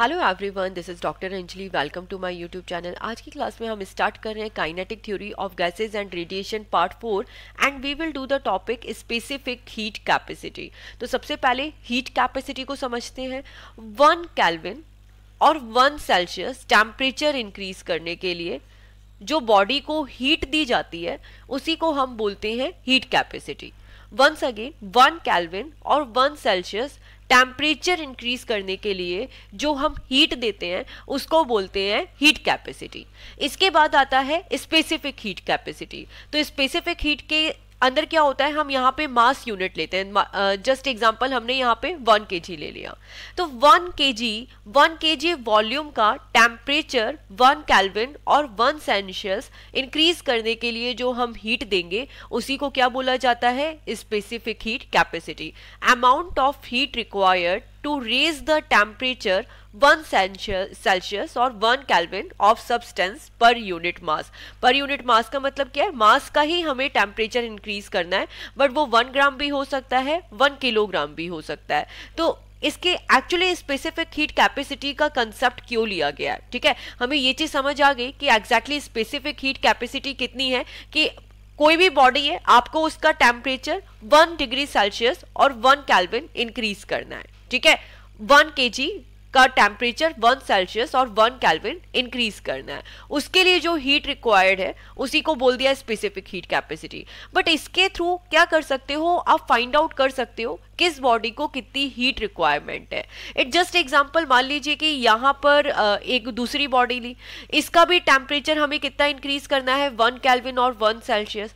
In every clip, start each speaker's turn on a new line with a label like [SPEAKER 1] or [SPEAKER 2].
[SPEAKER 1] Hello everyone, this is doctor Anjali. Welcome to my YouTube channel. आज की class में हम स्टार्ट कर रहे हैं kinetic theory of gases and radiation part 4 and we will do the topic specific heat capacity. तो सबसे पहले हीट कैपेसिटी को समझते हैं। 1 केल्विन और 1 सेल्सियस टेम्परेचर इंक्रीज करने के लिए जो बॉडी को हीट दी जाती है उसी को हम बोलते हैं heat capacity. Once again 1 kelvin और 1 सेल्सियस टेम्परेचर इंक्रीज करने के लिए जो हम हीट देते हैं उसको बोलते हैं हीट कैपेसिटी। इसके बाद आता है स्पेसिफिक हीट कैपेसिटी। तो स्पेसिफिक हीट के अंदर क्या होता है, हम यहाँ पे मास यूनिट लेते हैं। जस्ट एग्जांपल हमने यहाँ पे 1 kg ले लिया, तो 1 kg वॉल्यूम का टेम्परेचर 1 केल्विन और 1 सेल्सियस इंक्रीज करने के लिए जो हम हीट देंगे उसी को क्या बोला जाता है, specific heat capacity. Amount of heat required to raise the temperature 1 Celsius और 1 Kelvin of substance per unit mass। Per unit mass का मतलब क्या है, मास का ही हमें टेम्परेचर इंक्रीज करना है, बट वो 1 ग्राम भी हो सकता है, 1 किलोग्राम भी हो सकता है। तो इसके एक्चुअली स्पेसिफिक हीट कैपेसिटी का कंसेप्ट क्यों लिया गया है, ठीक है। हमें ये चीज समझ आ गई कि एग्जैक्टली स्पेसिफिक हीट कैपेसिटी कितनी है कि कोई भी बॉडी है, आपको उसका टेम्परेचर 1 डिग्री सेल्सियस और 1 केल्विन इंक्रीज करना है, ठीक है। 1 kg का टेम्परेचर 1 सेल्सियस और 1 केल्विन इंक्रीज करना है, उसके लिए जो हीट रिक्वायर्ड है उसी को बोल दिया स्पेसिफिक हीट कैपेसिटी। बट इसके थ्रू क्या कर सकते हो, आप फाइंड आउट कर सकते हो किस बॉडी को कितनी हीट रिक्वायरमेंट है। इट जस्ट एग्जांपल मान लीजिए कि यहाँ पर एक दूसरी बॉडी ली, इसका भी टेम्परेचर हमें कितना इंक्रीज करना है, 1 केल्विन और 1 सेल्सियस।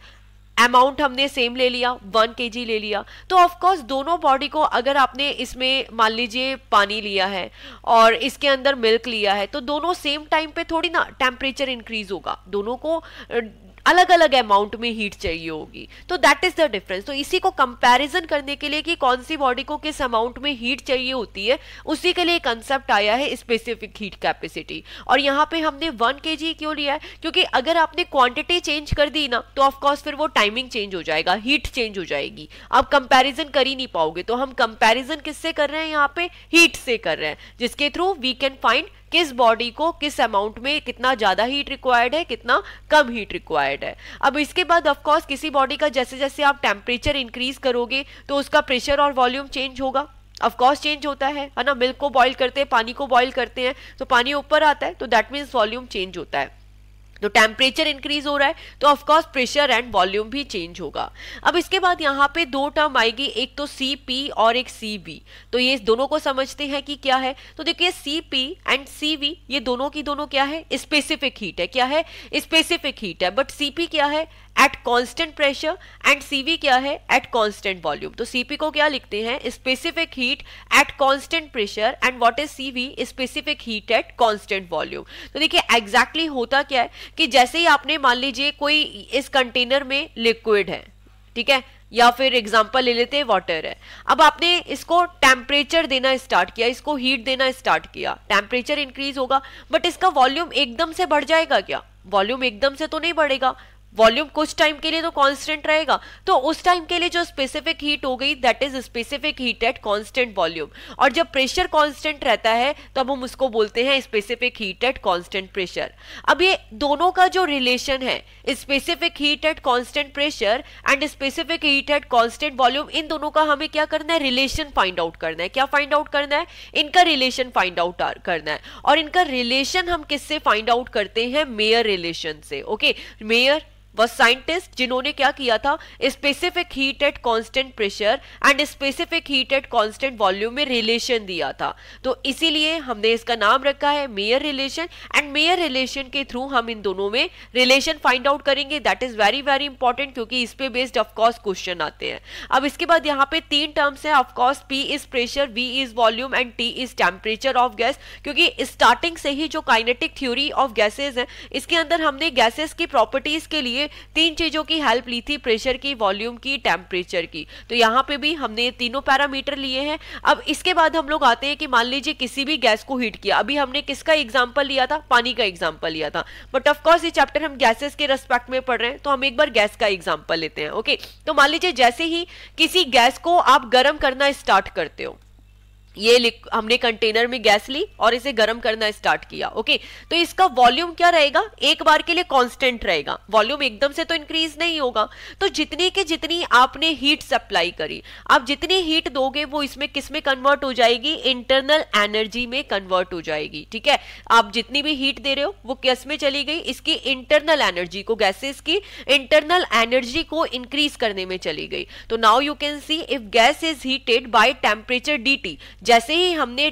[SPEAKER 1] अमाउंट हमने सेम ले लिया, 1 kg ले लिया। तो ऑफ कोर्स दोनों बॉडी को, अगर आपने इसमें मान लीजिए पानी लिया है और इसके अंदर मिल्क लिया है, तो दोनों सेम टाइम पे थोड़ी ना टेम्परेचर इंक्रीज होगा, दोनों को अलग अलग अमाउंट में हीट चाहिए होगी। तो दैट इज द डिफरेंस। तो इसी को कंपैरिजन करने के लिए कि कौन सी बॉडी को किस अमाउंट में हीट चाहिए होती है, उसी के लिए कंसेप्ट आया है स्पेसिफिक हीट कैपेसिटी। और यहाँ पे हमने 1 kg क्यों लिया है, क्योंकि अगर आपने क्वांटिटी चेंज कर दी ना तो ऑफकोर्स फिर वो टाइमिंग चेंज हो जाएगा, हीट चेंज हो जाएगी, आप कंपैरिजन कर ही नहीं पाओगे। तो हम कंपैरिजन किससे कर रहे हैं, यहाँ पे हीट से कर रहे हैं, जिसके थ्रू वी कैन फाइंड किस बॉडी को किस अमाउंट में कितना ज्यादा हीट रिक्वायर्ड है, कितना कम हीट रिक्वायर्ड है। अब इसके बाद ऑफ कोर्स किसी बॉडी का जैसे जैसे आप टेम्परेचर इंक्रीज करोगे तो उसका प्रेशर और वॉल्यूम चेंज होगा, ऑफ कोर्स चेंज होता है ना। मिल्क को बॉईल करते हैं, पानी को बॉईल करते हैं तो पानी ऊपर आता है, तो दैट मीन्स वॉल्यूम चेंज होता है। तो टेम्परेचर इंक्रीज हो रहा है तो of course pressure and volume भी चेंज होगा। अब इसके बाद यहाँ पे दो टर्म आएगी, एक तो Cp और एक Cv। तो ये दोनों को समझते हैं कि क्या है। तो देखिए Cp एंड Cv ये दोनों की दोनों क्या है, स्पेसिफिक हीट है। क्या है, स्पेसिफिक हीट है। बट Cp क्या है, eight constant pressure, and Cv क्या है, एट कांस्टेंट वॉल्यूम। तो Cp को क्या लिखते हैं, specific heat at constant pressure, and what is Cv, specific heat at constant volume. तो देखिए एग्जैक्टली होता क्या है कि जैसे ही आपने मान लीजिए कोई इस कंटेनर में लिक्विड है, ठीक है, या फिर एग्जांपल ले लेते हैं वाटर है। अब आपने इसको टेम्परेचर देना स्टार्ट किया, इसको हीट देना स्टार्ट किया, टेम्परेचर इंक्रीज होगा, बट इसका वॉल्यूम एकदम से बढ़ जाएगा क्या, वॉल्यूम एकदम से तो नहीं बढ़ेगा, वॉल्यूम कुछ टाइम के लिए तो कांस्टेंट रहेगा। तो उस टाइम के लिए जो स्पेसिफिक हीट हो गई that is specific heat at constant volume. और जब प्रेशर कांस्टेंट रहता है तब हम उसको बोलते हैं specific heat at constant pressure. अब ये दोनों का जो रिलेशन है, specific heat at constant pressure and specific heat at constant volume, इन दोनों का हमें क्या करना है, रिलेशन फाइंड आउट करना है। क्या फाइंड आउट करना है, इनका रिलेशन फाइंड आउट करना है। और इनका रिलेशन हम किससे फाइंड आउट करते हैं, मेयर रिलेशन से। ओके, मेयर वह साइंटिस्ट जिन्होंने क्या किया था, specific heat at constant pressure and specific heat at constant volume में रिलेशन दिया था। तो इसीलिए हमने इसका नाम रखा है Mayer relation. And mayor relation के थ्रू हम इन दोनों में रिलेशन फाइंड आउट करेंगे। That is very very important, क्योंकि इस पे बेस्ड ऑफकोर्स क्वेश्चन आते हैं। अब इसके बाद यहाँ पे 3 टर्म्स है of course, P is pressure, V is volume and T is temperature of gas. क्योंकि स्टार्टिंग से ही जो काइनेटिक थ्योरी ऑफ गैसेज है, इसके अंदर हमने गैसेज की प्रॉपर्टीज के लिए 3 चीजों की हेल्प ली थी, प्रेशर की, वॉल्यूम की, टेम्परेचर की। तो यहाँ पे भी हमने तीनों पैरामीटर लिए हैं। अब इसके बाद हम लोग आते हैं कि मान लीजिए किसी भी गैस को हीट किया, अभी हमने किसका एग्जांपल लिया था, पानी का एग्जांपल लिया था, बट ऑफ कोर्स ये चैप्टर हम गैसेस के रेस्पेक्ट में पढ़ रहे हैं तो हम एक बार गैस का एग्जांपल लेते हैं। ओके, तो मान लीजिए जैसे ही किसी गैस को आप गर्म करना स्टार्ट करते हो, ये हमने कंटेनर में गैस ली और इसे गर्म करना स्टार्ट किया। ओके, तो इसका वॉल्यूम क्या रहेगा, एक बार के लिए कांस्टेंट रहेगा, वॉल्यूम एकदम से तो इंक्रीज नहीं होगा। तो जितनी के जितनी आपने हीट सप्लाई करी, आप जितनी हीट दोगे वो इसमें किस में कन्वर्ट हो जाएगी, इंटरनल एनर्जी में कन्वर्ट हो जाएगी। ठीक है, आप जितनी भी हीट दे रहे हो वो किस में चली गई, इसकी इंटरनल एनर्जी को, गैसेस की इंटरनल एनर्जी को इंक्रीज करने में चली गई। तो now you can see if gas is heated by temperature dt, जैसे ही हमने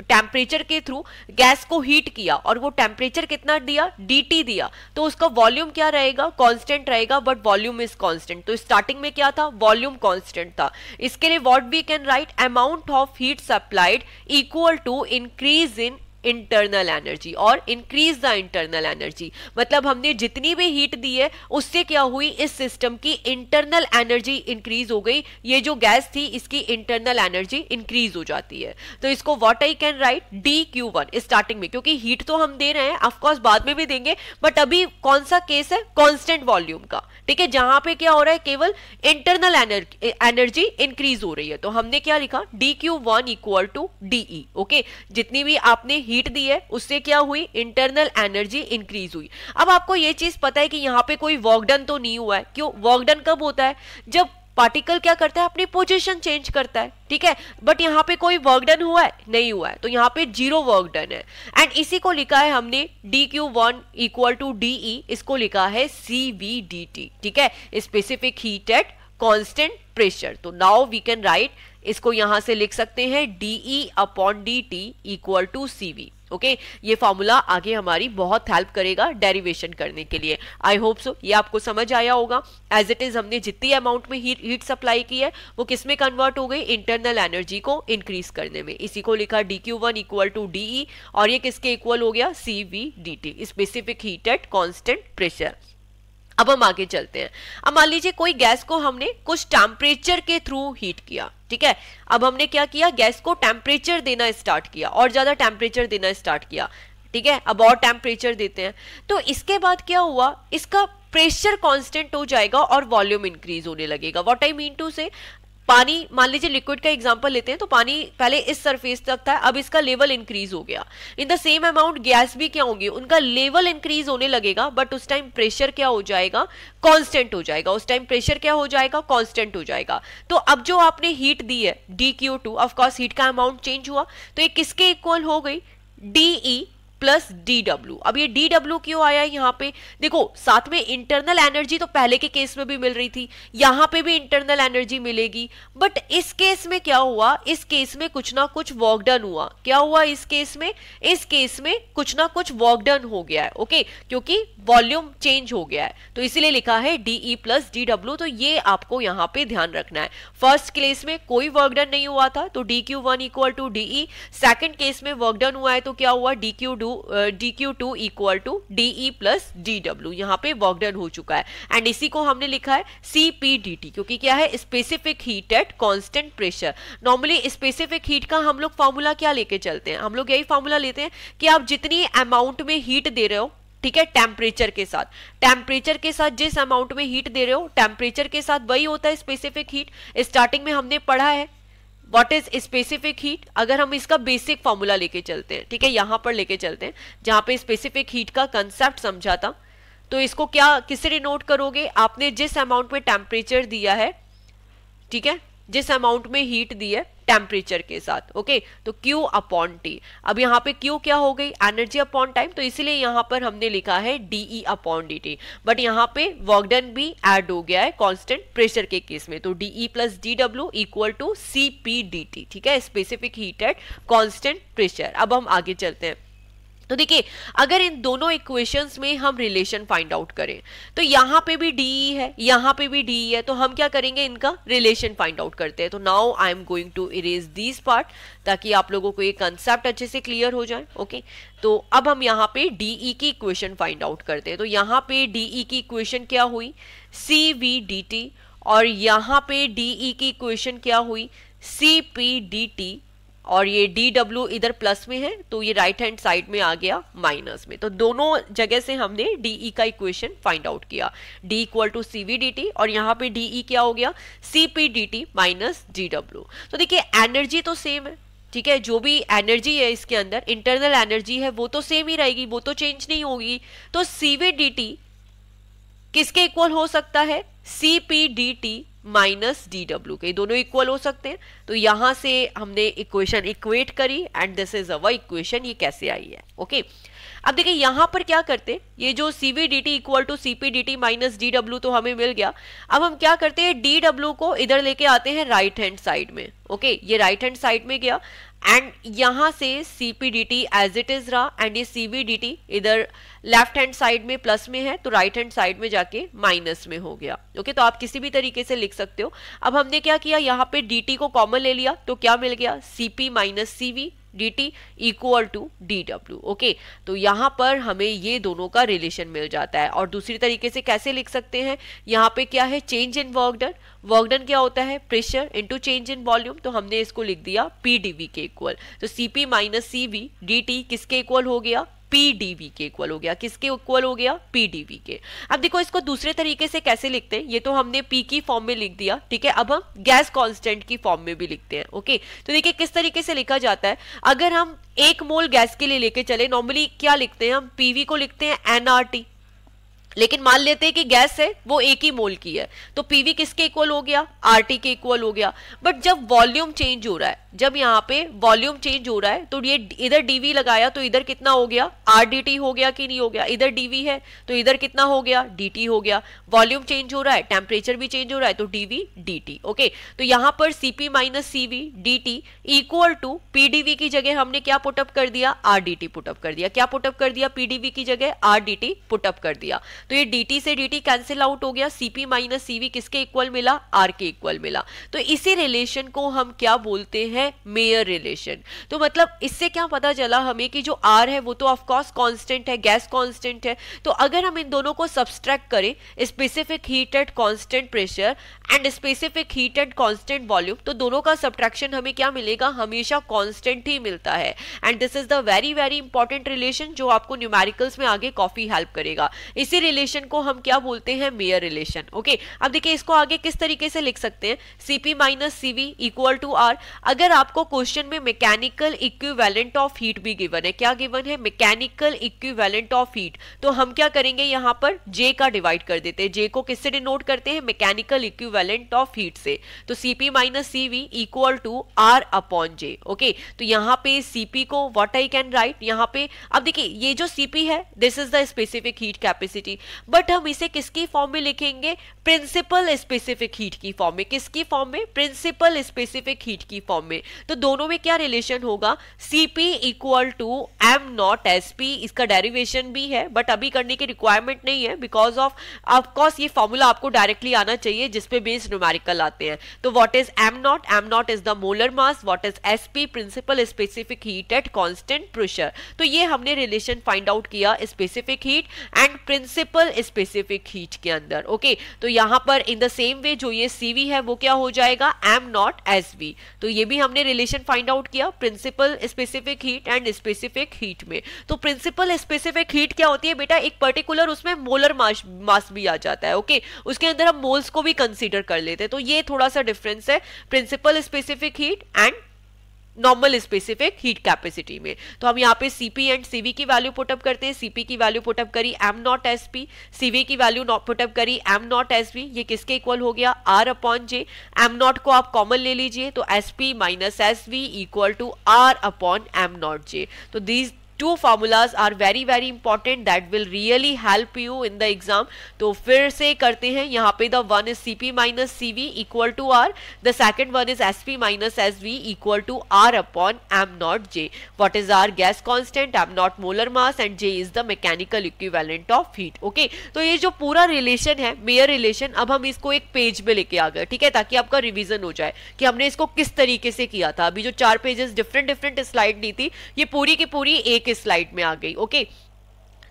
[SPEAKER 1] टेम्परेचर के थ्रू गैस को हीट किया और वो टेम्परेचर कितना दिया, dt दिया, तो उसका वॉल्यूम क्या रहेगा, कांस्टेंट रहेगा, बट वॉल्यूम इज कांस्टेंट। तो स्टार्टिंग में क्या था, वॉल्यूम कांस्टेंट था। इसके लिए what we can write, amount of heat supplied equal to increase in internal energy और इंक्रीज द इंटरनल एनर्जी। मतलब हमने जितनी भी हीट दी है उससे क्या हुई, इस सिस्टम की इंटरनल एनर्जी इंक्रीज हो गई। ये जो गैस थी इसकी इंटरनल एनर्जी इंक्रीज हो जाती है। तो इसको what I can write, dQ1 starting में, क्योंकि हीट तो हम दे रहे हैं, ऑफ कोर्स बाद में भी देंगे, बट अभी कौन सा केस है, कांस्टेंट वॉल्यूम का। ठीक है, जहां पे क्या हो रहा है, केवल इंटरनल एनर्जी इंक्रीज हो रही है। तो हमने क्या लिखा, dQ1 equal to DE। Okay, जितनी भी आपने हीट दी है उससे क्या हुई, इंटरनल एनर्जी इंक्रीज हुई। अब आपको यह चीज पता है कि यहां पे कोई वर्क डन तो नहीं हुआ है। क्यों, वर्क डन कब होता है, जब पार्टिकल क्या करता है, अपनी पोजीशन चेंज करता है। ठीक है, बट यहाँ पे कोई वर्क डन हुआ है, नहीं हुआ है, तो यहाँ पे 0 वर्क डन है। एंड इसी को लिखा है हमने dQ1 इक्वल टू DE, इसको लिखा है CVDT। ठीक है, specific heat at constant pressure. तो नाउ वी कैन राइट, इसको यहां से लिख सकते हैं DE upon DT equal to CV। Okay, ये फॉर्मूला आगे हमारी बहुत हेल्प करेगा डेरिवेशन करने के लिए। आई होप सो ये आपको समझ आया होगा। एज इट इज हमने जितनी अमाउंट में हीट सप्लाई की है वो किस में कन्वर्ट हो गई, इंटरनल एनर्जी को इंक्रीज करने में। इसी को लिखा dQ1 इक्वल टू DE और ये किसके इक्वल हो गया, CVDT, specific heat at constant pressure. अब हम आगे चलते हैं। अब मान लीजिए कोई गैस को हमने कुछ टेम्परेचर के थ्रू हीट किया। ठीक है, अब हमने क्या किया, गैस को टेम्परेचर देना स्टार्ट किया और ज्यादा टेम्परेचर देना स्टार्ट किया। ठीक है, अब और टेम्परेचर देते हैं, तो इसके बाद क्या हुआ, इसका प्रेशर कांस्टेंट हो जाएगा और वॉल्यूम इंक्रीज होने लगेगा। व्हाट आई मीन टू से, पानी, मान लीजिए लिक्विड का एग्जांपल लेते हैं, तो पानी पहले इस सरफेस तक था, अब इसका लेवल इंक्रीज हो गया। इन द सेम अमाउंट गैस भी क्या होंगे, उनका लेवल इंक्रीज होने लगेगा, बट उस टाइम प्रेशर क्या हो जाएगा, कांस्टेंट हो जाएगा। उस टाइम प्रेशर क्या हो जाएगा, कांस्टेंट हो जाएगा। तो अब जो आपने हीट दी है dQ2, ऑफ कोर्स हीट का अमाउंट चेंज हुआ, तो ये किसके इक्वल हो गई, DE प्लस DW। अब ये DW क्यों आया है यहाँ पे, देखो साथ में इंटरनल एनर्जी तो पहले के केस में भी मिल रही थी, यहाँ पे भी इंटरनल एनर्जी मिलेगी, बट इस केस में क्या हुआ, इस केस में कुछ ना कुछ वर्क डन हुआ। क्या हुआ इस केस में, इस केस में कुछ ना कुछ वर्क डन हो गया है। ओके, क्योंकि वॉल्यूम चेंज हो गया है, तो इसीलिए लिखा है DE प्लस DW। तो ये आपको यहाँ पे ध्यान रखना है। फर्स्ट केस में कोई वर्क डन नहीं हुआ था, तो dQ1 equal to DE। Second case में वर्क डन हुआ है, तो क्या हुआ, dQ2 equal to DE plus DW। यहाँ पे वर्क डन हो चुका है एंड इसी को हमने लिखा है CPDT, क्योंकि क्या है, specific heat at constant pressure. Normally specific heat का हम लोग फॉर्मूला क्या लेके चलते हैं, हम लोग यही फॉर्मूला लेते हैं कि आप जितनी अमाउंट में हीट दे रहे हो, ठीक है, टेम्परेचर के साथ, टेम्परेचर के साथ जिस अमाउंट में हीट दे रहे हो, टेम्परेचर के साथ वही होता है स्पेसिफिक हीट। स्टार्टिंग में हमने पढ़ा है व्हाट इज स्पेसिफिक हीट। अगर हम इसका बेसिक फॉर्मूला लेके चलते हैं, ठीक है, यहां पर लेके चलते हैं जहां पे स्पेसिफिक हीट का कंसेप्ट समझा था, तो इसको क्या, किससे डिनोट करोगे, आपने जिस अमाउंट में टेम्परेचर दिया है, ठीक है, जिस अमाउंट में हीट दी है टेम्परेचर के साथ। ओके, तो Q अपॉन T। अब यहाँ पे Q क्या हो गई, एनर्जी अपॉन टाइम, तो इसीलिए यहाँ पर हमने लिखा है DE अपॉन DT। बट यहाँ पे वर्क डन भी ऐड हो गया है कांस्टेंट प्रेशर के केस में, तो DE plus DW equal to CPDT। ठीक है, specific heat at constant pressure. अब हम आगे चलते हैं। तो देखिए, अगर इन दोनों इक्वेशंस में हम रिलेशन फाइंड आउट करें, तो यहाँ पे भी DE है, यहाँ पे भी DE है, तो हम क्या करेंगे, इनका रिलेशन फाइंड आउट करते हैं। तो now I am going to erase this part, ताकि आप लोगों को ये कंसेप्ट अच्छे से क्लियर हो जाए। ओके, तो अब हम यहाँ पे DE की इक्वेशन फाइंड आउट करते हैं। तो यहाँ पे DE की इक्वेशन क्या हुई, CVDT, और यहाँ पे DE की इक्वेशन क्या हुई, CPDT, और ये DW इधर प्लस में है, तो ये राइट हैंड साइड में आ गया माइनस में। तो दोनों जगह से हमने DE का इक्वेशन फाइंड आउट किया, D इक्वल टू CVDT, और यहाँ पे DE क्या हो गया, CPDT माइनस DW। तो देखिए एनर्जी तो सेम है, ठीक है, जो भी एनर्जी है इसके अंदर, इंटरनल एनर्जी है, वो तो सेम ही रहेगी, वो तो चेंज नहीं होगी। तो सीवी dt किसके इक्वल हो सकता है? सीपी dt माइनस dw के, दोनों इक्वल हो सकते हैं। तो यहां से हमने इक्वेशन इक्वेट करी and this is our equation. ये कैसे आई है? ओके अब देखिए यहां पर क्या करते हैं, ये जो CV dt equal to CP dt minus dw तो हमें मिल गया। अब हम क्या करते हैं, dw को इधर लेके आते हैं राइट हैंड साइड में। ओके ये राइट हैंड साइड में गया एंड यहां से CP dt as it is रहा एंड ये सीवी dt इधर लेफ्ट हैंड साइड में प्लस में है तो राइट हैंड साइड में जाके माइनस में हो गया। ओके तो आप किसी भी तरीके से लिख सकते हो। अब हमने क्या किया, यहाँ पे dt को कॉमन ले लिया तो क्या मिल गया, cp minus CV dt equal to dw। Okay तो यहां पर हमें ये दोनों का रिलेशन मिल जाता है। और दूसरी तरीके से कैसे लिख सकते हैं, यहाँ पे क्या है, change in work done. Work done क्या होता है, pressure into change in volume. तो हमने इसको लिख दिया pdv के इक्वल। तो cp माइनस सीवी dt किसके इक्वल हो गया, pdv के इक्वल हो गया। किसके इक्वल हो गया, pdv के। अब देखो इसको दूसरे तरीके से कैसे लिखते हैं, ये तो हमने p की फॉर्म में लिख दिया, ठीक है। अब हम गैस कांस्टेंट की फॉर्म में भी लिखते हैं। ओके तो देखिए किस तरीके से लिखा जाता है। अगर हम 1 मोल गैस के लिए लेके चले, नॉर्मली क्या लिखते हैं हम, pv को लिखते हैं nRT। लेकिन मान लेते हैं कि गैस है वो 1 ही मोल की है तो पीवी किसके इक्वल हो गया, आरटी के इक्वल हो गया। बट जब वॉल्यूम चेंज हो रहा है, जब यहाँ पे वॉल्यूम चेंज हो रहा है तो ये इधर डीवी लगाया तो इधर कितना हो गया, आर डी टी हो गया कि नहीं हो गया। इधर डीवी है तो इधर कितना हो गया, dt हो गया। वॉल्यूम चेंज हो रहा है, टेम्परेचर भी चेंज हो रहा है तो dv dt। ओके तो यहाँ पर cp minus CV dt equal to pdv की जगह हमने क्या पुटअप कर दिया, rdt पुटअप कर दिया। क्या पुटअप कर दिया, pdv की जगह rdt पुटअप कर दिया। तो ये dt से dt कैंसिल आउट हो गया, cp माइनस सीवी किसके इक्वल मिला, r के इक्वल मिला। तो इसी रिलेशन को हम क्या बोलते हैं, मेयर रिलेशन। तो मतलब इससे क्या पता चला हमें कि जो r है वो तो ऑफ कोर्स कांस्टेंट है, गैस कांस्टेंट है। तो अगर हम इन दोनों को सब्सट्रैक्ट करें, specific heat at constant pressure and specific heat at constant volume, तो दोनों का सब्ट्रैक्शन हमें क्या मिलेगा, हमेशा कांस्टेंट ही मिलता है। And this is the very very important relation जो आपको न्यूमेरिकल्स में आगे काफी हेल्प करेगा। इसी रिलेशन को हम क्या बोलते हैं, मेयर रिलेशन। ओके अब देखिए इसको आगे किस तरीके से लिख सकते हैं, cp minus CV equal to r। अगर आपको क्वेश्चन में मैकेनिकल इक्विवेलेंट ऑफ हीट भी गिवन है, क्या गिवन है, मैकेनिकल इक्विवेलेंट ऑफ हीट, तो हम क्या करेंगे, यहाँ पर j का डिवाइड कर देते हैं। j को किससे डिनोट करते हैं, मैकेनिकल इक्विवेलेंट ऑफ हीट से। तो cp minus CV equal to r upon j। Okay तो यहाँ पे cp को व्हाट आई कैन राइट, यहाँ पे अब देखिए ये जो cp है this is the specific heat capacity, but हम इसे किसकी फॉर्म में लिखेंगे, प्रिंसिपल स्पेसिफिक हीट की फॉर्म में। किसकी फॉर्म में, प्रिंसिपल स्पेसिफिक हीट की फॉर्म में। तो दोनों में क्या रिलेशन होगा, cp equal to m nought sp। इसका डेरिवेशन भी है बट अभी करने की रिक्वायरमेंट नहीं है बिकॉज ऑफ कोर्स ये फॉर्मूला आपको डायरेक्टली आना चाहिए जिसपे बेस्ड न्यूमेरिकल आते हैं। तो what is m nought is the molar mass, what is sp principal specific heat at constant pressure. तो ये हमने रिलेशन फाइंड आउट किया specific heat and principal specific heat के अंदर। ओके तो यहां पर इन द सेम वे जो ये cv है वो क्या हो जाएगा, m नॉट sv। तो ये भी हमने रिलेशन फाइंड आउट किया principal specific heat and specific heat में। तो प्रिंसिपल स्पेसिफिक हीट क्या होती है बेटा, एक पर्टिकुलर उसमें मोलर मास भी आ जाता है। ओके उसके अंदर हम मोल्स को भी कंसीडर कर लेते हैं। तो ये थोड़ा सा डिफरेंस है principal specific heat and normal specific heat capacity में। तो हम यहाँ पे cp एंड cv की वैल्यू पुटअप करते हैं। cp की वैल्यू पुटअप करी m नॉट sp, cv की वैल्यू पुटअप करी m नॉट sv। ये किसके इक्वल हो गया, r upon j। m nought को आप कॉमन ले लीजिए तो sp minus sv equal to r upon m nought j। तो these two formulas are very very important that will really help you in the exam। तो फिर से करते हैं, यहाँ पे the one is cp minus cv equal to r, the second one is sp minus sv equal to r upon m naught j। what is r, gas constant, m naught molar mass and j is the mechanical equivalent of heat। okay तो ये जो पूरा relation है Mayer relation, अब हम इसको एक page पे लेके आ गए, ठीक है, ताकि आपका रिवीजन हो जाए कि हमने इसको किस तरीके से किया था। अभी जो 4 पेजेस डिफरेंट स्लाइड दी थी, ये पूरी की पूरी एक स्लाइड में आ गई। ओके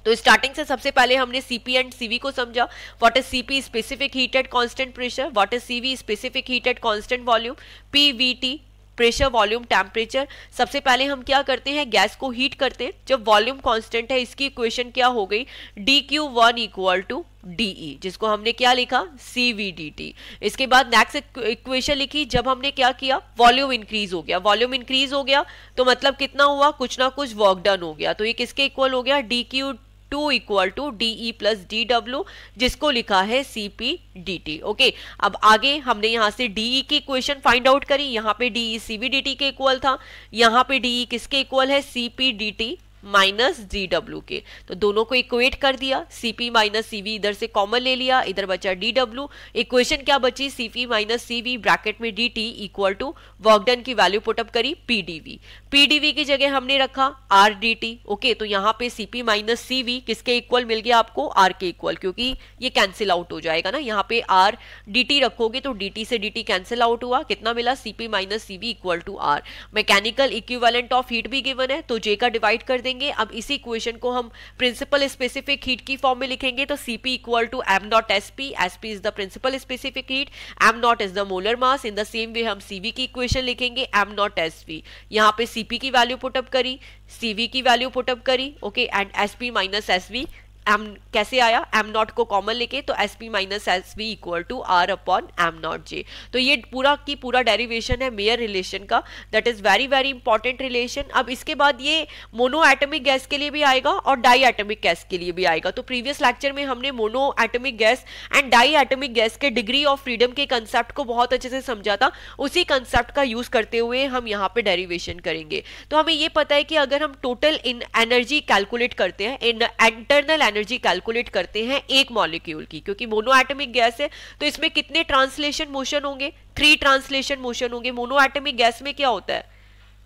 [SPEAKER 1] तो स्टार्टिंग से सबसे पहले हमने cp एंड cv को समझा। What is cp, specific heat at constant pressure, what is cv, specific heat at constant volume, pvt pressure, volume, temperature. सबसे पहले हम क्या करते हैं, गैस को हीट करते हैं। जब वॉल्यूम कांस्टेंट है, इसकी इक्वेशन क्या हो गई, dQ1 इक्वल टू DE, जिसको हमने क्या लिखा, CVDT। इसके बाद नेक्स्ट इक्वेशन लिखी, जब हमने क्या किया, वॉल्यूम इंक्रीज हो गया। वॉल्यूम इंक्रीज हो गया तो मतलब कितना हुआ, कुछ ना कुछ वर्क डन हो गया। तो ये किसके इक्वल हो गया, dQ2 equal to DE plus DW, जिसको लिखा है CPDT। ओके, अब आगे हमने यहाँ से DE की इक्वेशन फाइंड आउट करी। यहाँ पे DE CVDT के इक्वल था, यहाँ पे DE किसके इक्वल है, CPDT माइनस DW के। तो दोनों को इक्वेट कर दिया, CP माइनस CV इधर से कॉमन ले लिया, इधर बचा DW। इक्वेशन क्या बची, CP माइनस CV ब्रैकेट में DT equal to work done की वैल्यू पुटअप करी PdV। PdV की जगह हमने रखा RDT। ओके, तो यहाँ पे CP माइनस CV किसके इक्वल मिल गया आपको, R के इक्वल, क्योंकि ये कैंसिल आउट हो जाएगा ना। यहाँ पे RDT रखोगे तो DT से DT कैंसिल आउट हुआ, कितना मिला, CP minus CV equal to R। Mechanical equivalent of heat भी गिवन है, तो J का डिवाइड कर देंगे। अब इसी इक्वेशन को हम प्रिंसिपल स्पेसिफिक हीट की फॉर्म में लिखेंगे, तो CP equal to m nought SP, SP is the principal specific heat, m nought is the molar mass. In the same way हम CV की इक्वेशन लिखेंगे, m नॉट SV। यहाँ पे CP की वैल्यू पुटअप करी, CV की value put up करी, okay, and SP minus SV m कैसे आया, m नॉट को कॉमन लेके, तो SP minus SV equal to R upon m nought J। तो ये पूरा की पूरा डेरिवेशन है मेयर रिलेशन का, that is very very important relation. अब इसके बाद ये मोनो एटमिक गैस के लिए भी आएगा और डाई एटमिक गैस के लिए भी आएगा। तो प्रीवियस लेक्चर में हमने monoatomic gas and diatomic gas के डिग्री ऑफ फ्रीडम के कंसेप्ट को बहुत अच्छे से समझा था। उसी कंसेप्ट का यूज करते हुए हम यहाँ पे डेरिवेशन करेंगे। तो हमें ये पता है कि अगर हम टोटल इन एनर्जी कैलकुलेट करते हैं, इन इंटरनल एनर्जी कैलकुलेट करते हैं एक मॉलिक्यूल की, क्योंकि मोनो एटमिक गैस है तो इसमें कितने ट्रांसलेशन मोशन होंगे, 3 ट्रांसलेशन मोशन होंगे। मोनो एटमिक गैस में क्या होता है,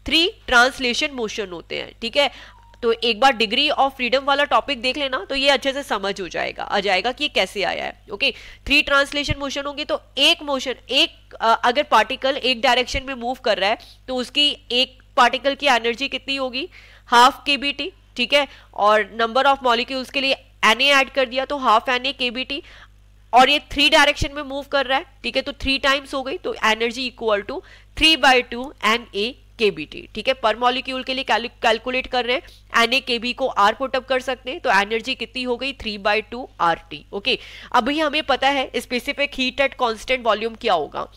[SPEAKER 1] 3 ट्रांसलेशन मोशन होते हैं, ठीक है। तो एक बार डिग्री ऑफ फ्रीडम वाला टॉपिक देख लेना तो ये अच्छे से समझ हो जाएगा, आ जाएगा कि ये कैसे आया है। ओके, 3 ट्रांसलेशन मोशन होंगे, तो एक मोशन, एक अगर पार्टिकल एक डायरेक्शन में मूव कर रहा है तो उसकी एक पार्टिकल की एनर्जी कितनी होगी, हाफ kBt, ठीक है। और नंबर ऑफ मॉलिक्यूल्स के लिए Na ऐड कर दिया तो हाफ Na kBt, और ये 3 डायरेक्शन में मूव कर रहा है, ठीक है, तो 3 टाइम्स हो गई, तो energy equal to 3/2 Na kBt, ठीक है। पर मॉलिक्यूल के लिए कैलकुलेट कर रहे हैं, Na kB को R पुटअप कर सकते हैं, तो एनर्जी कितनी हो गई, 3/2 RT। ओके, अभी हमें पता है specific heat at constant volume क्या होगा,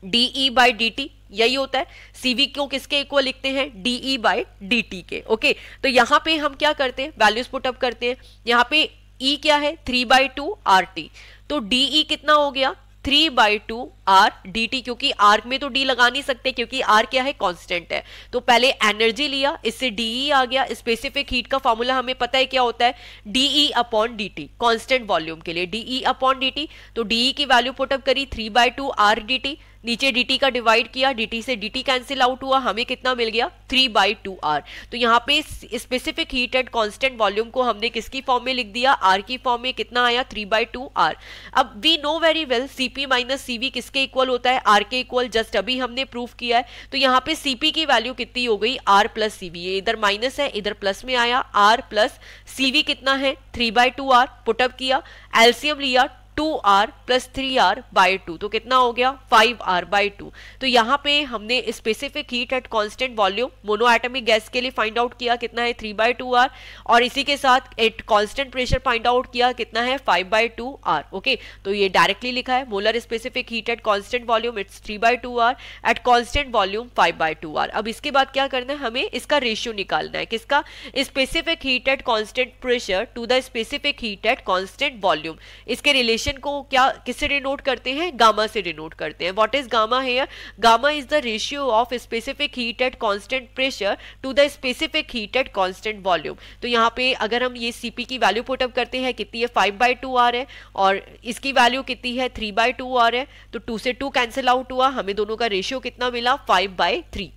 [SPEAKER 1] DE/dt, यही होता है। CV को किसके इक्वल लिखते हैं, DE/dt के। ओके, तो यहाँ पे हम क्या करते हैं, वैल्यूज पुटअप करते हैं। यहाँ पे E क्या है, 3/2 RT, तो DE कितना हो गया, 3/2 RDT, क्योंकि R में तो D लगा नहीं सकते क्योंकि R क्या है, कांस्टेंट है। तो पहले एनर्जी लिया, इससे DE आ गया। स्पेसिफिक हीट का फॉर्मूला हमें पता है क्या होता है, DE upon DT, constant volume के लिए DE अपॉन DT। तो DE की वैल्यू पुटअप करी 3/2 RDT, नीचे dt का डिवाइड किया, dt से dt कैंसिल आउट हुआ, हमें कितना मिल गया, 3/2 R। तो यहाँ पे specific heat at constant volume को हमने किसकी फॉर्म में लिख दिया, R की फॉर्म में, कितना आया, 3/2 R। अब we know very well CP minus CV किसके इक्वल होता है, R के इक्वल, जस्ट अभी हमने प्रूफ किया है। तो यहाँ पे CP की वैल्यू कितनी हो गई, R प्लस CV, ये इधर माइनस है, इधर प्लस में आया, R प्लस CV कितना है, 3/2 R, पुटअप किया, एलसीएम लिया, 2R प्लस 3R/2, तो कितना हो गया, 5R/2। तो यहाँ पे हमने specific heat at constant volume mono atomic gas के लिए फाइंड आउट किया, कितना है, 3/2R, और इसी के साथ eight constant pressure find out किया, कितना है, 5/2R। ओके, तो ये डायरेक्टली लिखा है, molar specific heat at constant volume it's 3/2R, eight constant volume 5/2R। अब इसके बाद क्या करना है, हमें इसका रेशियो निकालना है, किसका, specific heat at constant pressure to the specific heat at constant volume. इसके रिलेशन को क्या किससे डिनोट करते हैं, गामा से डिनोट करते हैं। What is gamma here, gamma is the ratio of specific heat at constant pressure to the specific heat at constant volume. तो यहाँ पे अगर हम ये CP की वैल्यू पुटअप करते हैं, कितनी है, 5/2R है, और इसकी वैल्यू कितनी है, 3/2R है, तो 2 से 2 कैंसिल आउट हुआ, हमें दोनों का रेशियो कितना मिला, 5/3।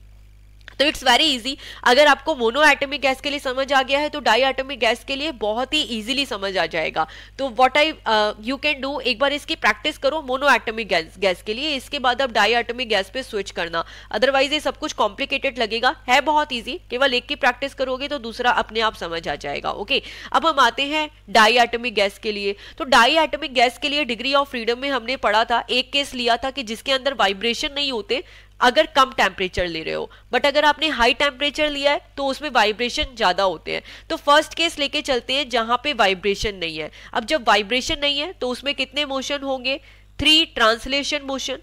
[SPEAKER 1] तो इट्स वेरी इजी। अगर आपको मोनो एटमिक गैस के लिए समझ आ गया है तो डाई एटमिक गैस के लिए बहुत ही इजीली समझ आ जाएगा। तो व्हाट यू कैन डू, एक बार इसकी प्रैक्टिस करो मोनो एटमिक गैस के लिए, इसके बाद अब डाई एटमिक गैस पे स्विच करना, अदरवाइज ये सब कुछ कॉम्प्लिकेटेड लगेगा, है बहुत ईजी, केवल एक की प्रैक्टिस करोगे तो दूसरा अपने आप समझ आ जाएगा। ओके, अब हम आते हैं डाई एटमिक गैस के लिए। तो डाई एटमिक गैस के लिए डिग्री ऑफ फ्रीडम में हमने पढ़ा था, एक केस लिया था कि जिसके अंदर वाइब्रेशन नहीं होते, अगर कम टेम्परेचर ले रहे हो, बट अगर आपने हाई टेम्परेचर लिया है तो उसमें वाइब्रेशन ज्यादा होते हैं। तो फर्स्ट केस लेके चलते हैं जहां पे वाइब्रेशन नहीं है। अब जब वाइब्रेशन नहीं है तो उसमें कितने मोशन होंगे, 3 translation motion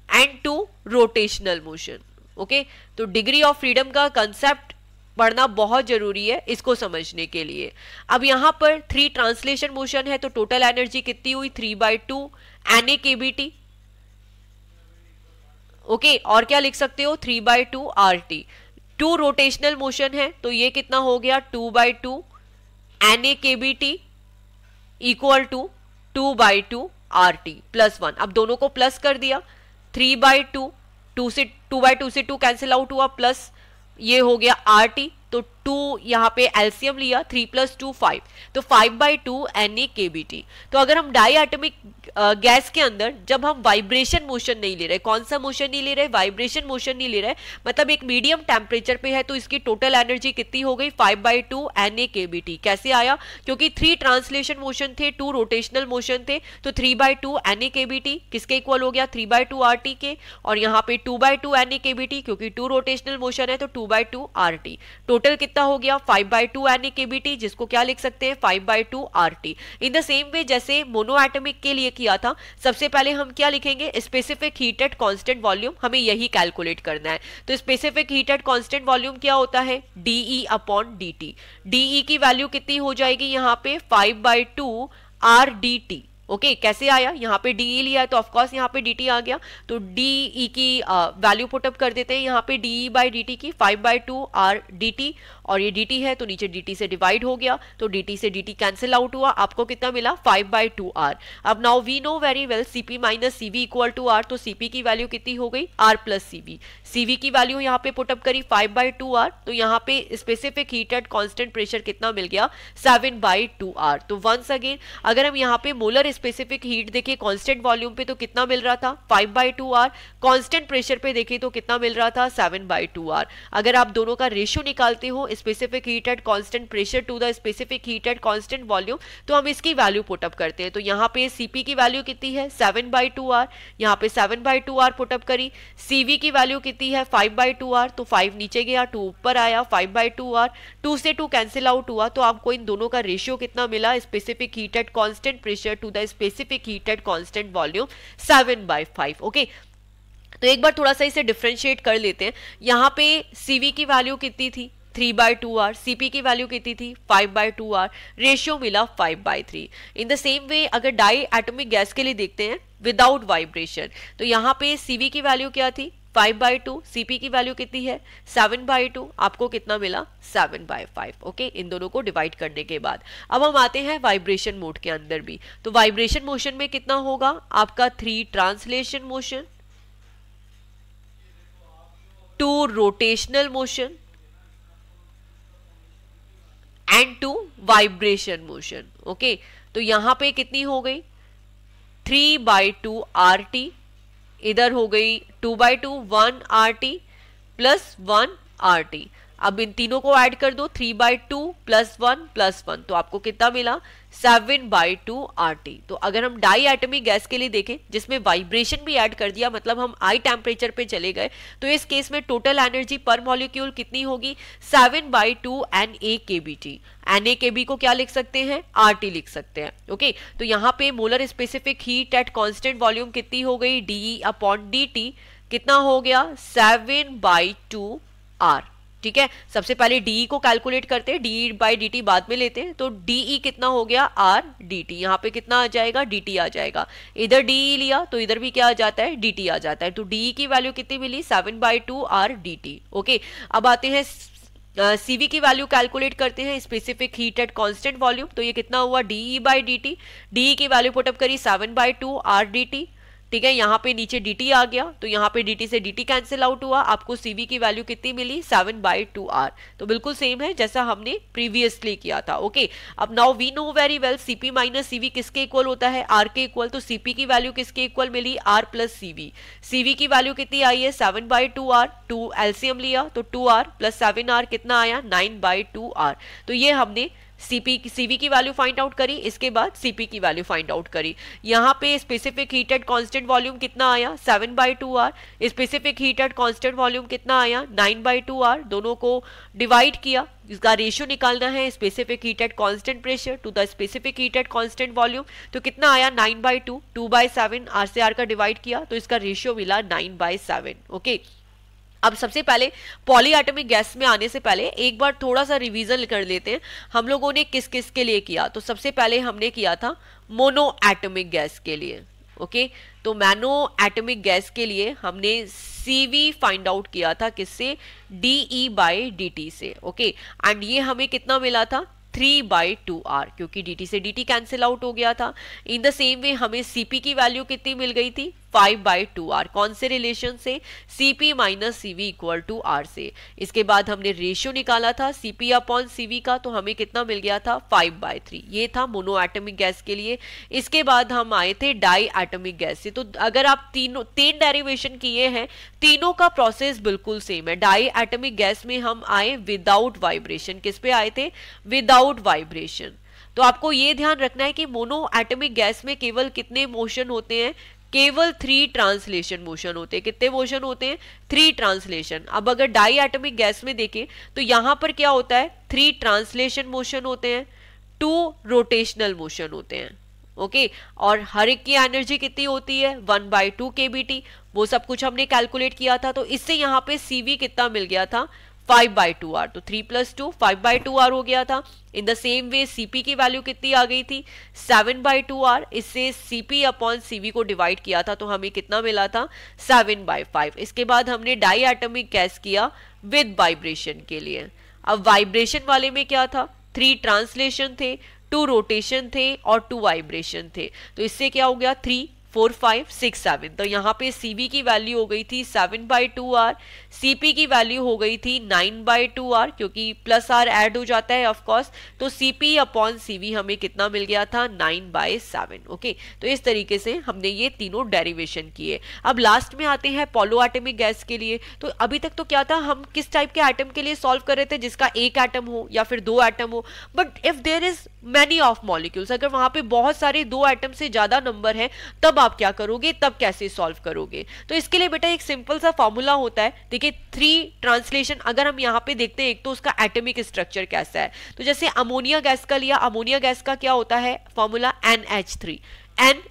[SPEAKER 1] and 2 rotational motion. Okay, तो डिग्री ऑफ फ्रीडम का कंसेप्ट पढ़ना बहुत जरूरी है इसको समझने के लिए। अब यहां पर 3 ट्रांसलेशन मोशन है तो टोटल एनर्जी कितनी हुई, 3/2 NA/kBT। ओके, और क्या लिख सकते हो, 3/2 RT। 2 रोटेशनल मोशन है तो ये कितना हो गया, 2/2 NA/kBT equal to 2/2 RT plus 1। अब दोनों को प्लस कर दिया, 3/2, 2 से 2 कैंसिल आउट हुआ, प्लस ये हो गया RT। तो 2 यहाँ पे एलसीएम लिया, 3 + 2 5, तो 5/2 NA/kBT। तो अगर हम डाई एटॉमिक गैस के अंदर जब हम वाइब्रेशन मोशन नहीं ले रहे, कौन सा मोशन नहीं ले रहे, वाइब्रेशन मोशन नहीं ले रहे, मतलब एक मीडियम टेम्परेचर पे है, तो इसकी टोटल एनर्जी कितनी हो गई, 5/2 NA/kBT। कैसे आया, क्योंकि 3 ट्रांसलेशन मोशन थे, 2 रोटेशनल मोशन थे, तो 3/2 NA/kBT किसके इक्वल हो गया, 3/2 RT के, और यहाँ पे 2/2 NA/kBT क्योंकि 2 रोटेशनल मोशन है तो 2/2 RT। टोटल कितना हो गया, 5/2 NA/kBT, जिसको क्या लिख सकते हैं, 5/2 RT। इन द सेम वे जैसे मोनोएटॉमिक के लिए किया था, सबसे पहले हम क्या लिखेंगे, specific heat at constant volume, हमें यही कैलकुलेट करना है। तो specific heat at constant volume क्या होता है, DE/dt। DE की वैल्यू कितनी हो जाएगी यहाँ पे, 5/2 RDT। ओके, कैसे आया, यहाँ पे DE लिया है तो ऑफकोर्स यहाँ पे DT आ गया, तो DE की वैल्यू पुटअप कर देते हैं यहाँ पे, DE/dt की 5/2 RDT, और ये DT है तो नीचे DT से डिवाइड हो गया, तो DT से DT कैंसिल आउट हुआ, आपको कितना मिला, 5/2 R। अब now we know very well CP - CV equal to R, तो CP की वैल्यू कितनी हो गई, R + CV। CV की वैल्यू यहाँ पे पुटअप करी 5/2 R, तो यहाँ पे specific heat at constant pressure कितना मिल गया, 7/2 R। तो वंस अगेन अगर हम यहाँ पे मोलर स्पेसिफिक हीट देखें कांस्टेंट वॉल्यूम पे तो कितना मिल रहा था, 5/2 R। कांस्टेंट प्रेशर पे देखें तो कितना मिल रहा था, 7/2 R। अगर आप दोनों का रेशियो निकालते हो, specific heat at constant pressure to the specific heat at constant volume, तो हम इसकी वैल्यू पुटअप करते हैं। तो यहाँ पे CP की वैल्यू कितनी है, 7/2 R, यहाँ पे 7/2 R पुटअप करी। CV की वैल्यू कितनी है, 5/2 R, तो 5 नीचे गया, 2 ऊपर आया, 5/2 R। 2 से 2 कैंसिल आउट हुआ, तो आपको इन दोनों का रेशियो कितना मिला, specific heat at constant pressure to the specific heat at constant volume 7/5। Okay, तो एक बार थोड़ा सा इसे डिफरेंशिएट कर लेते हैं। यहाँ पे CV की वैल्यू कितनी थी, 3/2 R, CP की वैल्यू कितनी थी, 5/2 R, रेशियो मिला 5/3। इन द सेम वे अगर डाई एटॉमिक गैस के लिए देखते हैं विदाउट वाइब्रेशन, तो यहाँ पे CV की वैल्यू क्या थी, 5/2, CP की वैल्यू कितनी है, 7/2, आपको कितना मिला, 7/5। ओके, इन दोनों को डिवाइड करने के बाद अब हम आते हैं वाइब्रेशन मोड के अंदर भी। तो वाइब्रेशन मोशन में कितना होगा आपका, 3 translation motion, 2 rotational motion and 2 vibration motion. Okay, तो यहां पे कितनी हो गई, 3/2 RT, इधर हो गई 2/2 1 RT प्लस 1 RT। अब इन तीनों को ऐड कर दो, 3/2 प्लस 1 प्लस 1, तो आपको कितना मिला, 7/2 RT। तो अगर हम डाई एटॉमिक गैस के लिए देखें जिसमें वाइब्रेशन भी ऐड कर दिया, मतलब हम हाई टेम्परेचर पे चले गए, तो इस केस में टोटल एनर्जी पर मॉलिक्यूल कितनी होगी, 7/2 NA/kBT। NA/kB को क्या लिख सकते हैं, RT लिख सकते हैं। ओके, तो यहाँ पे molar specific heat at constant volume कितनी हो गई, DE/dt कितना हो गया, 7/2 R। ठीक है, सबसे पहले DE को कैलकुलेट करते हैं, DE/dt बाद में लेते हैं, तो DE कितना हो गया, RDT। यहाँ पे कितना आ जाएगा, DT आ जाएगा। इधर DE लिया तो इधर भी क्या आ जाता है, DT आ जाता है। तो DE की वैल्यू कितनी मिली, 7/2 RDT। ओके, अब आते हैं CV की वैल्यू कैलकुलेट करते हैं, specific heat at constant volume, तो ये कितना हुआ, DE/dt। DE की वैल्यू पुटअप करी 7/2 RDT। ठीक है, यहाँ पे नीचे DT आ गया, तो यहाँ पे DT से DT कैंसिल आउट हुआ, आपको CV की वैल्यू कितनी मिली, 7/2 R। तो बिल्कुल सेम है जैसा हमने प्रीवियसली किया था। ओके, अब now we know very well CP - CV किसके इक्वल होता है, R के इक्वल। तो CP की वैल्यू किसके इक्वल मिली, R + CV। CV की वैल्यू कितनी आई है, 7/2 R, 2 एलसीएम लिया तो 2 R + 7 R कितना आया, 9/2 R। तो ये हमने सीवी की वैल्यू फाइंड आउट करी, इसके बाद सीपी की वैल्यू फाइंड आउट करी। यहाँ पे specific heat at constant volume कितना आया 7/2R, specific heat at constant volume कितना आया 9/2R, दोनों को डिवाइड किया, इसका रेशियो निकालना है specific heat at constant pressure to the specific heat at constant volume, तो कितना आया 9/2, 2/7, R से R का डिवाइड किया तो इसका रेशियो मिला 9/7। ओके, अब सबसे पहले पॉली एटॉमिक गैस में आने से पहले एक बार थोड़ा सा रिवीजन कर लेते हैं हम लोगों ने किस किस के लिए किया। तो सबसे पहले हमने किया था मोनो एटॉमिक गैस के लिए। ओके, तो मोनो एटॉमिक गैस के लिए हमने CV फाइंड आउट किया था किससे, DE/dt से। ओके, एंड ये हमें कितना मिला था 3/2R, क्योंकि dt से dt कैंसिल आउट हो गया था। इन द सेम वे हमें CP की वैल्यू कितनी मिल गई थी 5/2R, कौन से रिलेशन से, CP minus CV equal to R से। इसके बाद हमने रेशियो निकाला था CP अपॉन CV का, तो हमें कितना मिल गया था 5/3, ये था मोनो एटॉमिक गैस के लिए। इसके बाद हम आए थे डाई एटॉमिक गैस से। तो अगर आप तीन डेरिवेशन किए हैं, तीनों का प्रोसेस बिल्कुल सेम है। डाई एटॉमिक गैस में हम आए विदाउट वाइब्रेशन, किस पे आए थे, विदाउट वाइब्रेशन। तो आपको ये ध्यान रखना है कि मोनो एटॉमिक गैस में केवल कितने मोशन होते हैं, केवल 3 ट्रांसलेशन मोशन होते हैं। कितने मोशन होते हैं, 3 ट्रांसलेशन। अब अगर डाई एटॉमिक गैस में देखें तो यहां पर क्या होता है, 3 ट्रांसलेशन मोशन होते हैं, 2 रोटेशनल मोशन होते हैं। ओके, और हर एक की एनर्जी कितनी होती है 1/2 kBT, वो सब कुछ हमने कैलकुलेट किया था। तो इससे यहाँ पे CV कितना मिल गया था 5/2R, तो 3 + 2 5/2R हो गया था। इन द सेम वे CP की वैल्यू कितनी आ गई थी 7/2R, इससे CP अपॉन CV को डिवाइड किया था तो हमें कितना मिला था 7/5। इसके बाद हमने डाई एटॉमिक गैस किया विद वाइब्रेशन के लिए। अब वाइब्रेशन वाले में क्या था, 3 ट्रांसलेशन थे, 2 रोटेशन थे और 2 वाइब्रेशन थे। तो इससे क्या हो गया 3 4 5 6 7, तो यहाँ पे CV की वैल्यू हो गई थी 7/2R, CP की वैल्यू हो गई थी 9/2R, क्योंकि प्लस R ऐड हो जाता है ऑफ कोर्स। तो CP अपॉन CV हमें कितना मिल गया था 9/7। ओके, तो इस तरीके से हमने ये तीनों डेरिवेशन किए। अब लास्ट में आते हैं पॉलो एटॉमिक गैस के लिए। तो अभी तक तो क्या था, हम किस टाइप के एटम के लिए सॉल्व कर रहे थे, जिसका एक एटम हो या फिर 2 एटम हो। But if there is many of molecules, अगर वहां पे बहुत सारे 2 एटम से ज्यादा नंबर है, तब आप क्या करोगे, तब कैसे सॉल्व करोगे। तो इसके लिए बेटा एक सिंपल सा फॉर्मूला होता है। देखिए 3 ट्रांसलेशन अगर हम यहाँ पे देखते हैं, एक तो उसका एटॉमिक स्ट्रक्चर कैसा है। तो जैसे अमोनिया गैस का लिया, अमोनिया गैस का क्या होता है फॉर्मूला NH3,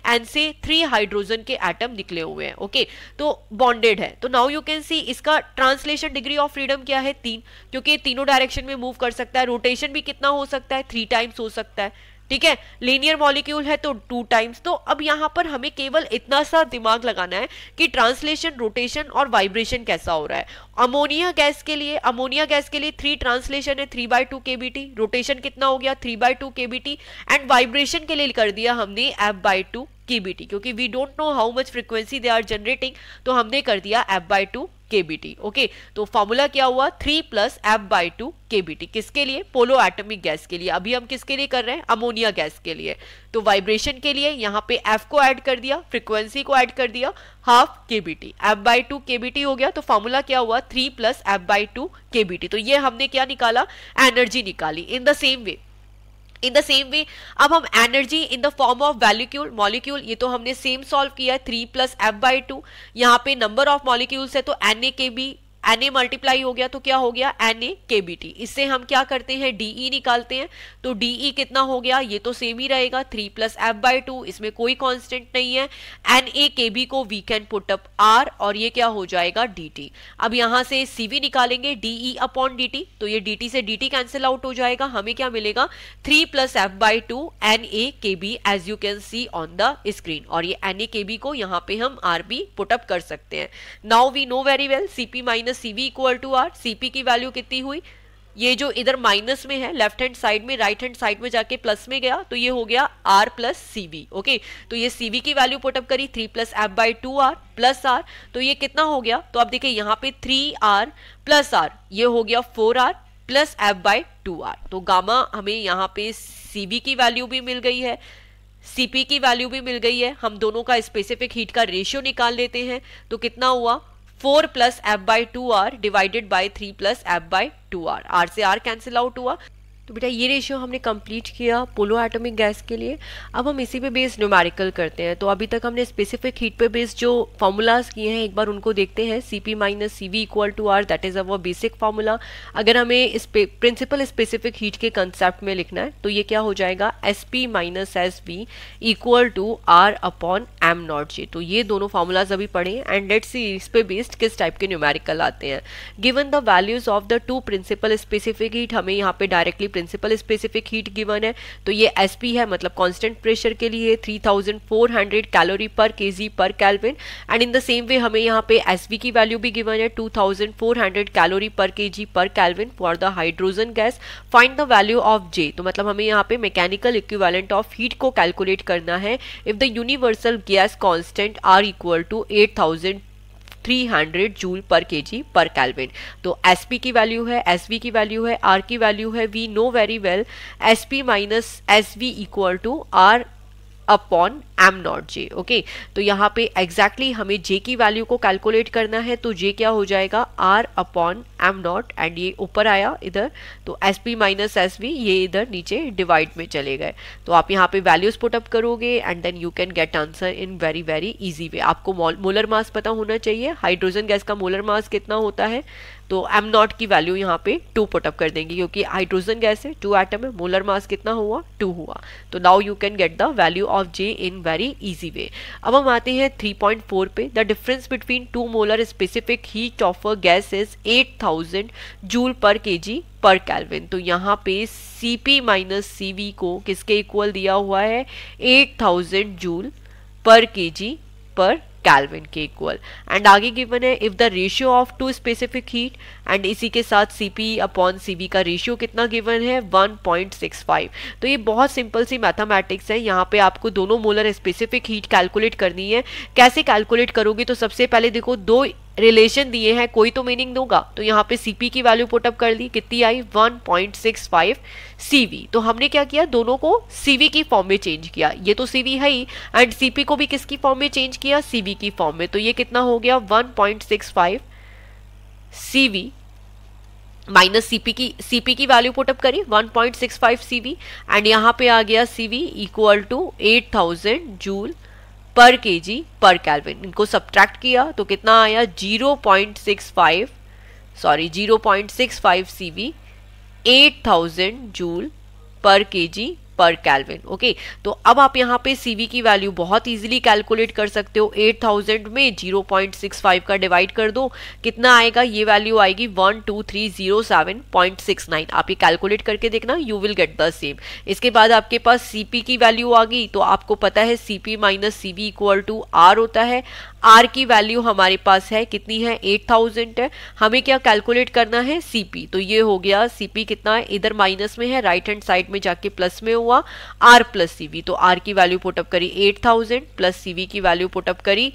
[SPEAKER 1] N से 3 हाइड्रोजन के एटम निकले हुए हैं। ओके, तो बॉन्डेड है। तो नाउ यू कैन सी इसका ट्रांसलेशन डिग्री ऑफ फ्रीडम क्या है 3, क्योंकि तीनों डायरेक्शन में मूव कर सकता है। रोटेशन भी कितना हो सकता है 3 टाइम्स हो सकता है। ठीक है, लीनियर मॉलिक्यूल है तो 2 टाइम्स। तो अब यहां पर हमें केवल इतना सा दिमाग लगाना है कि ट्रांसलेशन, रोटेशन और वाइब्रेशन कैसा हो रहा है। अमोनिया गैस के लिए 3 ट्रांसलेशन है 3/2 kBT, रोटेशन कितना हो गया 3/2 kBT, एंड वाइब्रेशन के लिए कर दिया हमने f/2 kBT, क्योंकि we don't know how much frequency they are generating, तो हमने कर दिया f/2 kBT। ओके, तो फॉर्मूला क्या हुआ 3 + f/2 kBT, किसके लिए, पोलो एटॉमिक गैस के लिए। अभी हम किसके लिए कर रहे हैं, अमोनिया गैस के लिए। तो वाइब्रेशन के लिए यहाँ पे f को ऐड कर दिया, फ्रीक्वेंसी को ऐड कर दिया, ½ kBT, f/2 kBT हो गया। तो फॉर्मूला क्या हुआ 3 + f/2 kBT। तो ये हमने क्या निकाला, एनर्जी निकाली। इन द सेम वे अब हम energy in the form of molecule, ये तो हमने सेम सॉल्व किया है 3 + f/2। यहाँ पे नंबर ऑफ मॉलिक्यूल्स है तो Na मल्टीप्लाई हो गया, तो क्या हो गया Na kBT। इससे हम क्या करते हैं DE निकालते हैं, तो DE कितना हो गया, ये तो सेम ही रहेगा 3 + f/2, इसमें कोई कांस्टेंट नहीं है। Na kB को we can put up R, और ये क्या हो जाएगा dt। अब यहां से CV निकालेंगे DE अपॉन dt, तो ये dt से dt कैंसिल आउट हो जाएगा। हमें क्या मिलेगा 3 + f/2 Na kB as you can see on the screen, और ये Na kB को यहाँ पे हम R भी पुट अप कर सकते हैं। Now we know very well CP minus CV equal to R। CP की वैल्यू कितनी हुई, ये जो इधर माइनस में है लेफ्ट हैंड साइड में, राइट हैंड साइड में जाके प्लस में गया, तो ये हो गया R + CV। ओके, तो ये CV की वैल्यू पुटअप करी 3 + f/2R + R, तो ये कितना हो गया, तो आप देखिए यहाँ पे 3R + R, ये हो गया 4R + f/2R। तो गामा हमें यहाँ पे CV की वैल्यू भी मिल गई है, CP की वैल्यू भी मिल गई है। हम दोनों का स्पेसिफिक हीट का रेशियो निकाल लेते हैं, तो कितना हुआ 4 + f/2R divided by 3 + f/2R, R से R कैंसिल आउट हुआ, तो बेटा ये रेशियो हमने कंप्लीट किया पोलो एटॉमिक गैस के लिए। अब हम इसी पे बेस्ड न्यूमेरिकल करते हैं। तो अभी तक हमने स्पेसिफिक हीट पे बेस्ड जो फॉर्मूलाज किए हैं एक बार उनको देखते हैं। Cp minus CV equal to R, that is our basic formula. अगर हमें इस प्रिंसिपल स्पेसिफिक हीट के कंसेप्ट में लिखना है तो ये क्या हो जाएगा, Sp minus SV equal to R upon m nought J। तो ये दोनों फार्मूलाज अभी पढ़े एंड लेट्स सी इस पे बेस्ड किस टाइप के न्यूमेरिकल आते हैं। Given the values of the two principal specific heat, हमें यहाँ पे directly principal specific heat given है। तो ये Sp है, मतलब कांस्टेंट प्रेशर के लिए 3400 कैलोरी पर केजी पर kelvin. And in the same वे हमें यहाँ पे Sv की वैल्यू भी गिवन है 2400 कैलोरी पर केजी पर kelvin for the hydrogen gas. Find the value of J, तो मतलब हमें यहाँ पे मैकेनिकल इक्विवेलेंट ऑफ हीट को कैलकुलेट करना है if the universal gas constant R equal to 8300 joule पर केजी पर केल्विन। तो Sp की वैल्यू है, Sv की वैल्यू है, R की वैल्यू है। We know very well Sp minus Sv equal to R upon m nought J। Okay, तो यहाँ पे एग्जैक्टली हमें J की वैल्यू को कैलकुलेट करना है। तो J क्या हो जाएगा, R upon m not, and ये ऊपर आया इधर, तो Sp माइनस Sv ये इधर नीचे डिवाइड में चले गए। तो आप यहाँ पे वैल्यूज पुट अप करोगे and then you can get answer in very very easy way. आपको मोलर मास पता होना चाहिए, हाइड्रोजन गैस का मोलर मास कितना होता है। तो m नॉट की वैल्यू यहाँ पे 2 पुटअप कर देंगे क्योंकि हाइड्रोजन गैस है, 2 एटम है, मोलर मास कितना हुआ, 2 हुआ। तो now you can get the value of J in very easy वे। अब हम आते हैं 3.4 पे। The difference between 2 molar specific heat of a gas is 8000 joule पर केजी पर केल्विन। तो यहाँ पे Cp माइनस CV को किसके इक्वल दिया हुआ है, 8000 जूल पर केजी पर केल्विन के इक्वल। एंड आगे गिवन है if the ratio of two specific heat, and इसी के साथ Cp अपॉन CV का रेशियो कितना गिवन है, 1.65। तो ये बहुत सिंपल सी मैथमेटिक्स है। यहाँ पे आपको दोनों मोलर स्पेसिफिक हीट कैलकुलेट करनी है। कैसे कैलकुलेट करोगे, तो सबसे पहले देखो दो रिलेशन दिए हैं, कोई तो मीनिंग दूंगा। तो यहाँ पे Cp की वैल्यू पुटअप कर ली, कितनी आई, 1.65 CV। तो हमने क्या किया, दोनों को CV की फॉर्म में चेंज किया। ये तो CV है ही, एंड Cp को भी किसकी फॉर्म में चेंज किया, CV की फॉर्म में। तो ये कितना हो गया, 1.65 CV माइनस Cp की वैल्यू पुटअप करी 1.65 CV, एंड यहाँ पे आ गया CV इक्वल टू 8000 जूल पर केजी पर केल्विन। इनको सब्ट्रैक्ट किया तो कितना आया, 0.65 CV 8000 जूल पर केजी पर केल्विन। ओके, तो अब आप यहाँ पे CV की वैल्यू बहुत इजीली कैलकुलेट कर सकते हो। 8000 में 0.65 का डिवाइड कर दो, कितना आएगा, ये वैल्यू आएगी 12307.69। आप ये कैलकुलेट करके देखना, you will get the same. इसके बाद आपके पास Cp की वैल्यू आ गई। तो आपको पता है Cp minus CV equal to R होता है। R की वैल्यू हमारे पास है, कितनी है, 8000 है। हमें क्या कैलकुलेट करना है, Cp। तो ये हो गया, Cp कितना है, इधर माइनस में है, राइट हैंड साइड में जाके प्लस में हुआ, R प्लस CV। तो R की वैल्यू पुटअप करी 8000 प्लस CV की वैल्यू पुटअप करी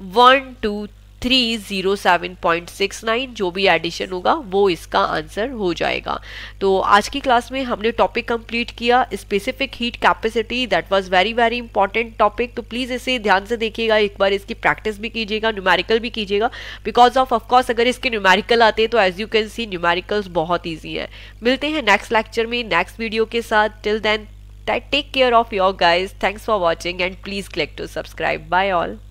[SPEAKER 1] 12307.69। जो भी एडिशन होगा वो इसका आंसर हो जाएगा। तो आज की क्लास में हमने टॉपिक कंप्लीट किया specific heat capacity. That was very very important topic. तो प्लीज़ इसे ध्यान से देखिएगा, एक बार इसकी प्रैक्टिस भी कीजिएगा, न्यूमेरिकल भी कीजिएगा, बिकॉज ऑफकोर्स अगर इसके न्यूमेरिकल आते हैं तो as you can see numericals बहुत ईजी है। मिलते हैं नेक्स्ट लेक्चर में नेक्स्ट वीडियो के साथ। Till then take care of your guys. Thanks for watching and please click to subscribe. Bye all.